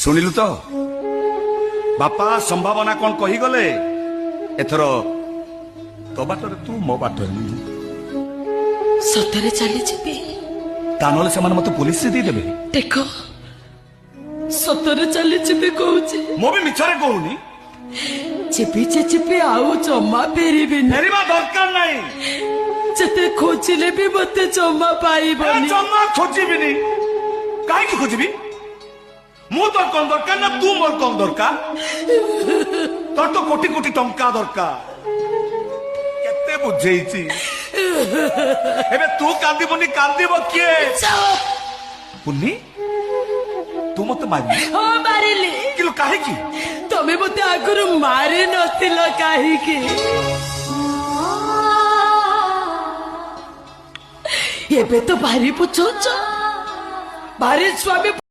ଶୁଣିଲୁ ତ ବାପା ସମ୍ଭାବନା କଣ କହିଗଲେ ଏଥର ତୋ ବାଟରେ ତୁ ମୋ ବାଟରେ ମୁଁ। ସତରେ ଚାଲିଯିବି। ତା ନହେଲେ ସେମାନେ ମତେ ପୋଲିସରେ ଦେଇଦେବେ। ଦେଖ ସତରେ ଚାଲିଯିବି କହୁଛି। ମୁଁ ବି ମିଛରେ କହୁନି। ଯିବି ଯେ ଯିବି ଆଉ ଜମା ଫେରିବିନି। ଫେରିବା ଦରକାର ନାହିଁ। ଯେତେ ଖୋଜିଲେ ବି ମତେ ଜମା ପାଇବନି। ଜମା ଖୋଜିବିନି। କାହିଁକି ଖୋଜିବି? ମୁଁ ତୋର କଣ ଦରକାର ନା ତୁ ମୋର କଣ ଦରକାର? ତୋର ତ କୋଟି କୋଟି ଟଙ୍କା ଦରକାର। କେତେ ବୁଝେଇଛି ଏବେ ତୁ କାନ୍ଦିବୁନି କାନ୍ଦିବ କିଏ? ପୁନି ତୁ ମତେ ମାରିଲି। ହଁ ମାରିଲି। କିନ୍ତୁ କାହିଁକି? ତମେ ମତେ ଆଗରୁ ମାରି ନଥିଲ କାହିଁକି? ଏବେ ତ ଭାରି ବୁଝଉଛ। ଭାରି ସ୍ୱାମୀ